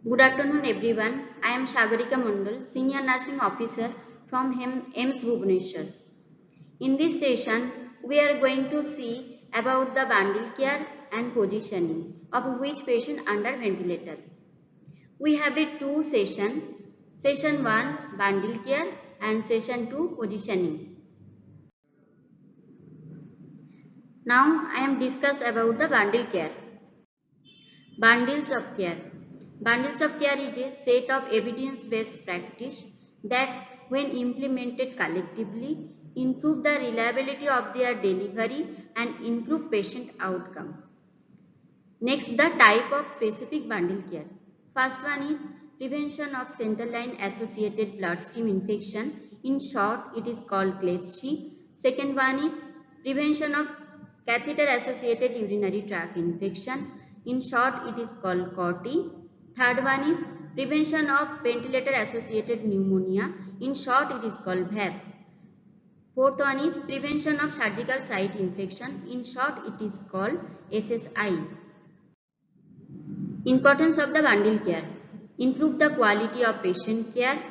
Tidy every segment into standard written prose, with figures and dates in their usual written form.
Good afternoon everyone. I am Sagarika Mandal, Senior Nursing Officer from AIMS Bhubaneswar. In this session, we are going to see about the bundle care and positioning of which patient under ventilator. We have a two session. Session 1 bundle care and session 2 positioning. Now I am discuss about the bundle care. Bundles of care. Bundles of care is a set of evidence-based practice that, when implemented collectively, improve the reliability of their delivery and improve patient outcome. Next, the type of specific bundle care. First one is prevention of central line associated bloodstream infection. In short, it is called CLEPSI. Second one is prevention of catheter associated urinary tract infection. In short, it is called CORTI. Third one is prevention of ventilator associated pneumonia. In short, it is called VAP. Fourth one is prevention of surgical site infection. In short, it is called SSI. Importance of the bundle care. Improve the quality of patient care,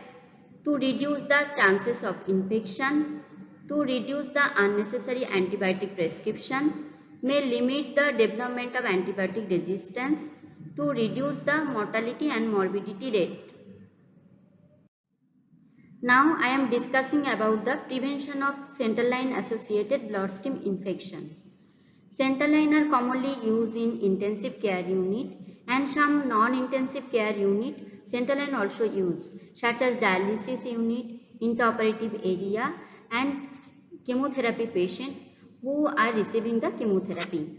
to reduce the chances of infection, to reduce the unnecessary antibiotic prescription, may limit the development of antibiotic resistance, to reduce the mortality and morbidity rate. Now I am discussing about the prevention of central line associated bloodstream infection. Central line are commonly used in intensive care unit and some non-intensive care unit. Central line also used, such as dialysis unit, intraoperative area and chemotherapy patient who are receiving the chemotherapy.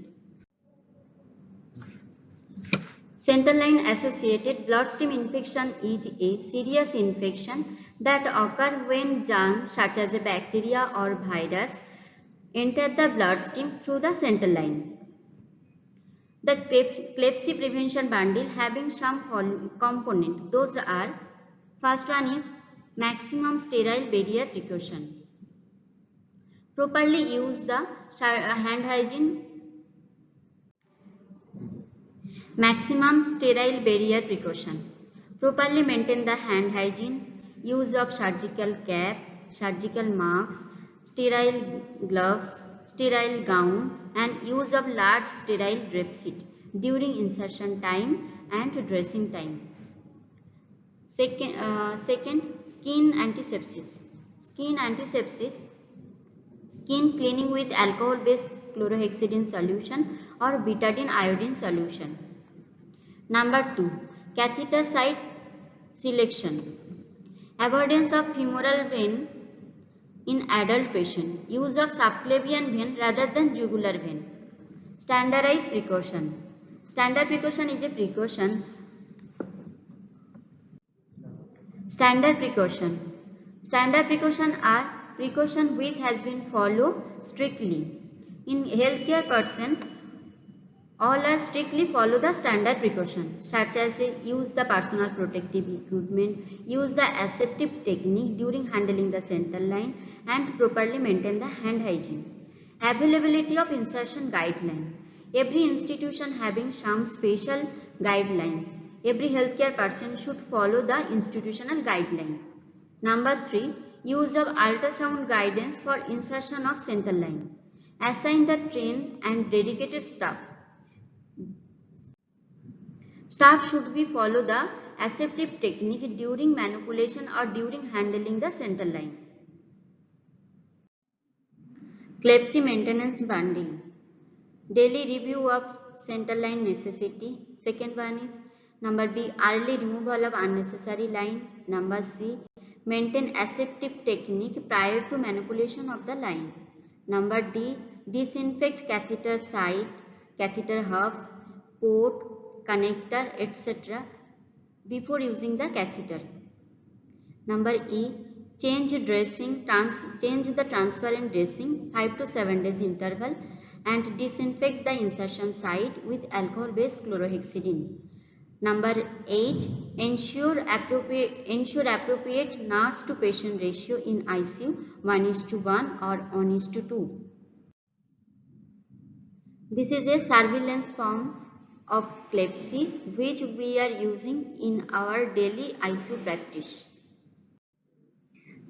Central line associated bloodstream infection is a serious infection that occurs when germs such as a bacteria or virus enter the bloodstream through the central line. The CLEPSI prevention bundle having some component. Those are, first one is maximum sterile barrier precaution. Properly use the hand hygiene. Maximum sterile barrier precaution. Properly maintain the hand hygiene. Use of surgical cap, surgical masks, sterile gloves, sterile gown and use of large sterile drape sheet during insertion time and dressing time. Second, skin antisepsis. Skin antisepsis, skin cleaning with alcohol-based chlorhexidine solution or betadine iodine solution. Number 2, catheter site selection. Avoidance of femoral vein in adult patient. Use of subclavian vein rather than jugular vein. Standardized precaution. Standard precaution is a precaution. Standard precaution. Standard precaution are precaution which has been followed strictly. In healthcare person, all are strictly follow the standard precaution, such as use the personal protective equipment, use the aseptic technique during handling the central line and properly maintain the hand hygiene. Availability of insertion guideline. Every institution having some special guidelines. Every healthcare person should follow the institutional guideline. Number 3, use of ultrasound guidance for insertion of central line. Assign the trained and dedicated staff. Staff should be follow the aseptic technique during manipulation or during handling the central line. CLEPSI maintenance bundle. Daily review of central line necessity. Second one is number B, early removal of unnecessary line. Number C, maintain aseptic technique prior to manipulation of the line. Number D, disinfect catheter site, catheter hubs, port, connector, etc. before using the catheter. Number E, change the transparent dressing 5 to 7 days interval and disinfect the insertion site with alcohol-based chlorhexidine. Number 8, ensure appropriate nurse to patient ratio in ICU 1:1 or 1:2. This is a surveillance form of clepsy which we are using in our daily ICU practice.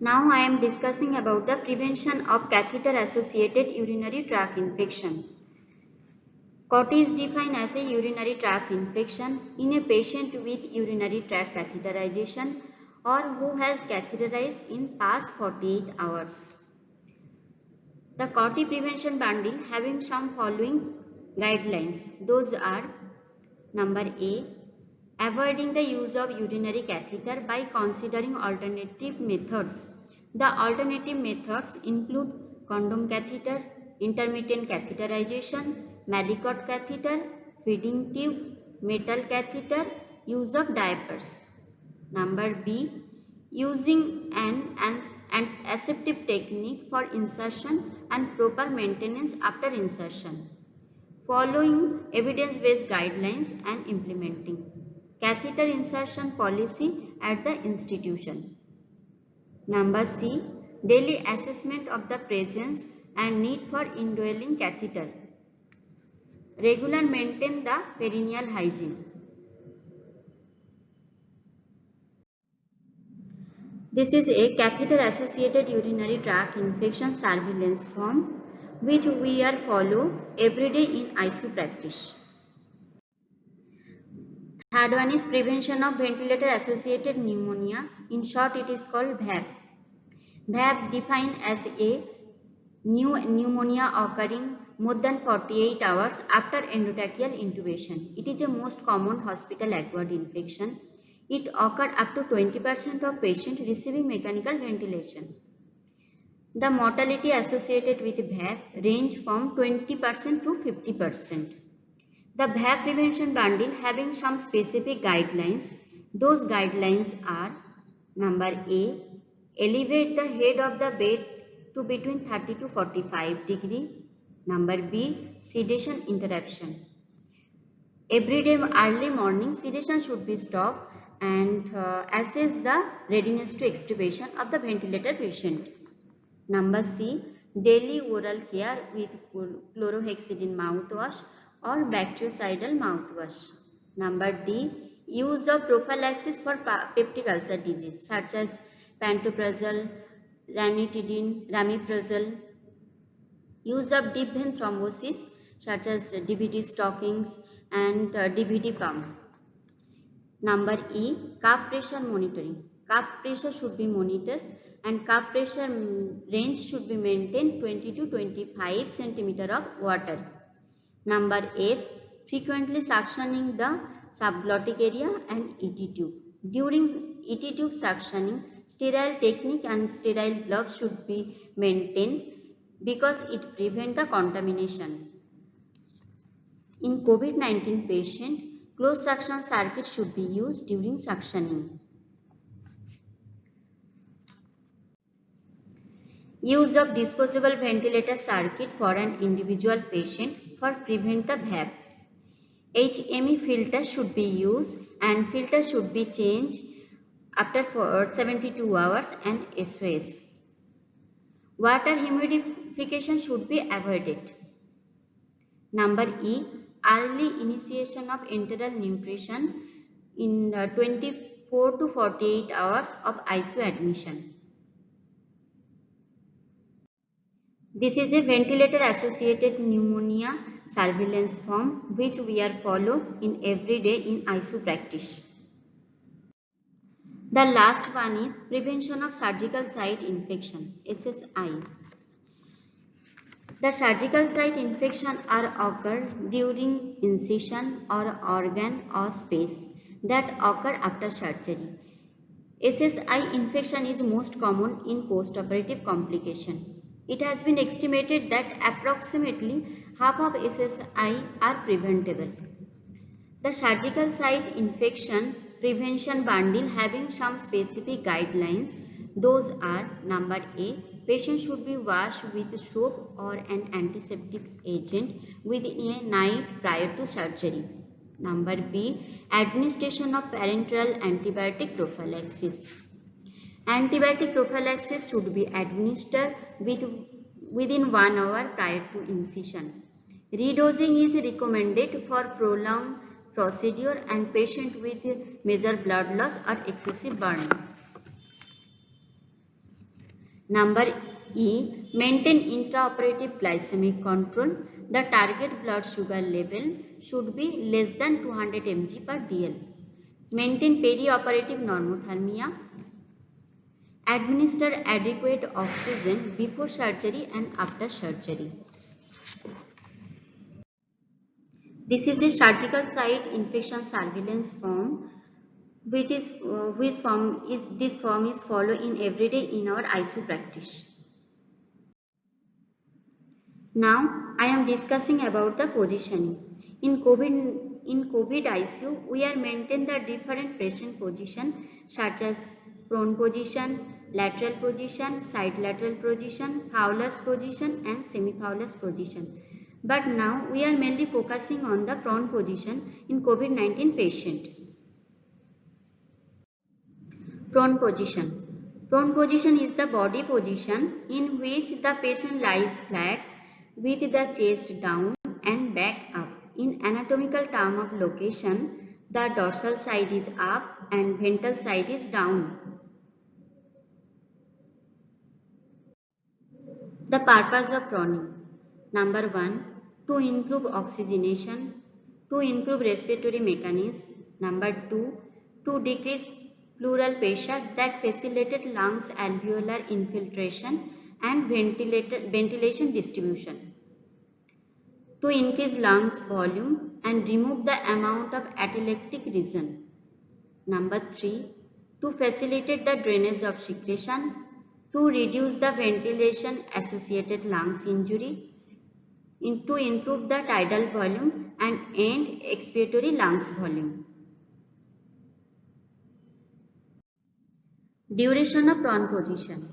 Now I am discussing about the prevention of catheter associated urinary tract infection. COT is defined as a urinary tract infection in a patient with urinary tract catheterization or who has catheterized in past 48 hours. The COT prevention bundle having some following guidelines. Those are: number A, avoiding the use of urinary catheter by considering alternative methods. The alternative methods include condom catheter, intermittent catheterization, Malicot catheter, feeding tube, metal catheter, use of diapers. Number B, using an aseptic technique for insertion and proper maintenance after insertion. Following evidence-based guidelines and implementing catheter insertion policy at the institution. Number C, daily assessment of the presence and need for indwelling catheter. Regular maintain the perineal hygiene. This is a catheter associated urinary tract infection surveillance form which we are follow every day in ICU practice. Third one is prevention of ventilator associated pneumonia. In short, it is called VAP. VAP defined as a new pneumonia occurring more than 48 hours after endotracheal intubation. It is a most common hospital acquired infection. It occurred up to 20% of patients receiving mechanical ventilation. The mortality associated with VAP range from 20% to 50%. The VAP prevention bundle having some specific guidelines. Those guidelines are: number A, elevate the head of the bed to between 30 to 45 degree. Number B, sedation interruption. Every day early morning sedation should be stopped and assess the readiness to extubation of the ventilator patient. Number C, daily oral care with chlorhexidine mouthwash or bactericidal mouthwash. Number D, use of prophylaxis for peptic ulcer disease such as pantoprazole, ranitidine, ramiprazole. Use of deep vein thrombosis such as DVD stockings and DVD pump. Number E, cuff pressure monitoring. Cuff pressure should be monitored and cuff pressure range should be maintained 20 to 25 cm of water. Number F, frequently suctioning the subglottic area and ET tube. During ET tube suctioning, sterile technique and sterile gloves should be maintained because it prevents the contamination. In COVID-19 patient, closed suction circuit should be used during suctioning. Use of disposable ventilator circuit for an individual patient for prevent the VAP. HME filter should be used and filter should be changed after 72 hours and SOS. Water humidification should be avoided. Number E, early initiation of enteral nutrition in 24 to 48 hours of ICU admission. This is a ventilator associated pneumonia surveillance form which we are follow in every day in ICU practice. The last one is prevention of surgical site infection, SSI. The surgical site infection are occurred during incision or organ or space that occur after surgery. SSI infection is most common in postoperative complication. It has been estimated that approximately half of SSI are preventable. The surgical site infection prevention bundle having some specific guidelines. Those are: number A, patient should be washed with soap or an antiseptic agent within a night prior to surgery. Number B, administration of parenteral antibiotic prophylaxis. Antibiotic prophylaxis should be administered within 1 hour prior to incision. Redosing is recommended for prolonged procedure and patient with major blood loss or excessive burning. Number E. Maintain intraoperative glycemic control. The target blood sugar level should be less than 200 mg per dl. Maintain perioperative normothermia. Administer adequate oxygen before surgery and after surgery. This is a surgical site infection surveillance form, this form is followed in every day in our ICU practice. Now I am discussing about the positioning. In COVID ICU, we are maintain the different patient position such as prone position, lateral position, side lateral position, Fowler's position and semi-Fowler's position. But now we are mainly focusing on the prone position in COVID-19 patient. Prone position. Prone position is the body position in which the patient lies flat with the chest down and back up. In anatomical term of location, the dorsal side is up and ventral side is down. The purpose of proning. Number 1. To improve oxygenation. To improve respiratory mechanism. Number 2. To decrease pleural pressure that facilitated lungs alveolar infiltration and ventilation distribution. To increase lungs volume and remove the amount of atelectic region. Number 3. To facilitate the drainage of secretion. To reduce the ventilation associated lungs injury. To improve the tidal volume and end expiratory lungs volume. Duration of prone position.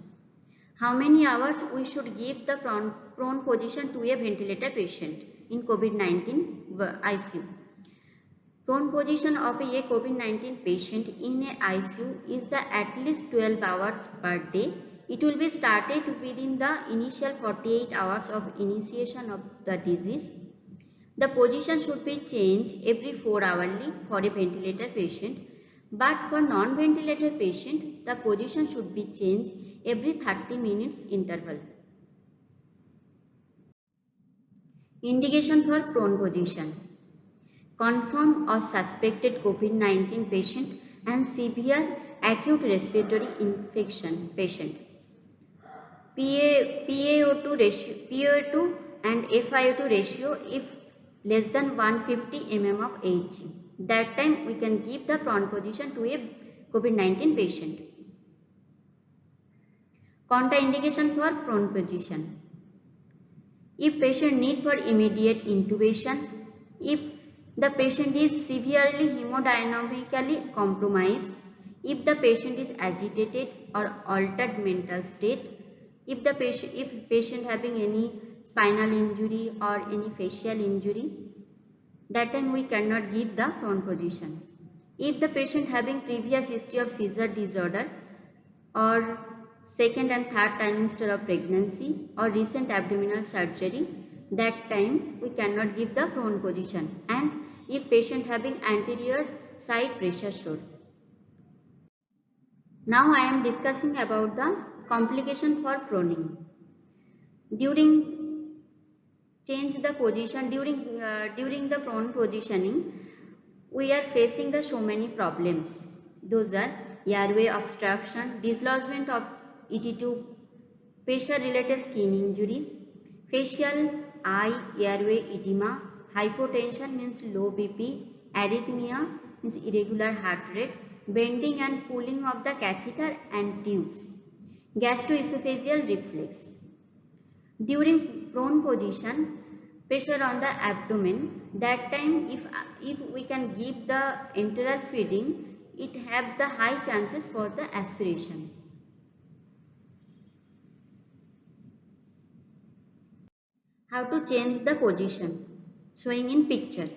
How many hours we should give the prone position to a ventilator patient in COVID-19 ICU? Prone position of a COVID-19 patient in a ICU is the at least 12 hours per day. It will be started within the initial 48 hours of initiation of the disease. The position should be changed every 4 hourly for a ventilator patient, but for non-ventilator patient, the position should be changed every 30 minutes interval. Indication for prone position. Confirmed or suspected COVID-19 patient and severe acute respiratory infection patient. PaO2 and FiO2 ratio if less than 150 mm of Hg. That time we can give the prone position to a COVID-19 patient. Contraindication for prone position. If patient need for immediate intubation, if the patient is severely hemodynamically compromised, if the patient is agitated or altered mental state, if patient having any spinal injury or any facial injury, that time we cannot give the prone position. If the patient having previous history of seizure disorder or second and third trimester of pregnancy or recent abdominal surgery, that time we cannot give the prone position. And if patient having anterior side pressure sore. Now I am discussing about the complication for proning. During change the position during the prone positioning, we are facing the so many problems. Those are airway obstruction, dislodgement of ET tube, pressure related skin injury, facial eye airway edema, hypotension means low BP, arrhythmia means irregular heart rate, bending and pulling of the catheter and tubes, gastroesophageal reflex. During prone position, pressure on the abdomen, that time if we can give the enteral feeding, it have the high chances for the aspiration. How to change the position, showing in picture.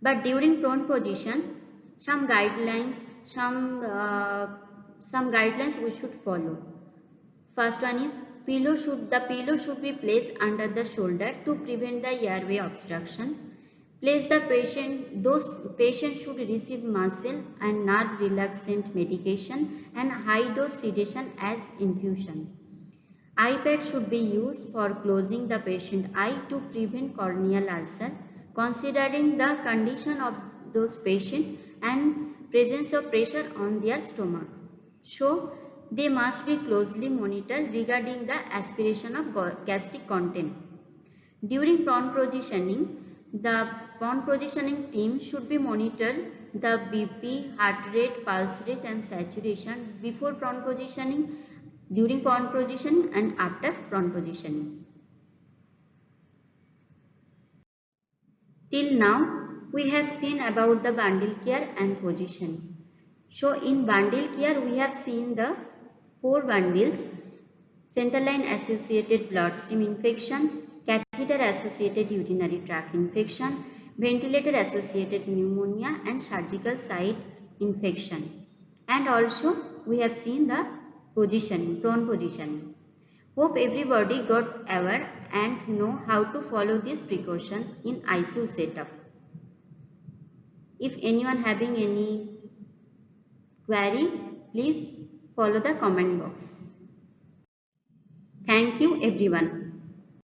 But during prone position, some guidelines we should follow. First one is the pillow should be placed under the shoulder to prevent the airway obstruction. Place the patient, those patients should receive muscle and nerve relaxant medication and high dose sedation as infusion. Eye pad should be used for closing the patient eye to prevent corneal ulcer, considering the condition of those patients and presence of pressure on their stomach. So, they must be closely monitored regarding the aspiration of gastric content. During prone positioning, the prone positioning team should be monitored the BP, heart rate, pulse rate and saturation before prone positioning, during prone positioning and after prone positioning. Till now, we have seen about the bundle care and positioning. So in bundle care, we have seen the 4 bundles: central line associated bloodstream infection, catheter associated urinary tract infection, ventilator associated pneumonia and surgical site infection. And also we have seen the positioning, prone positioning. Hope everybody got aware and know how to follow this precaution in ICU setup. If anyone having any query, please follow the comment box. Thank you everyone.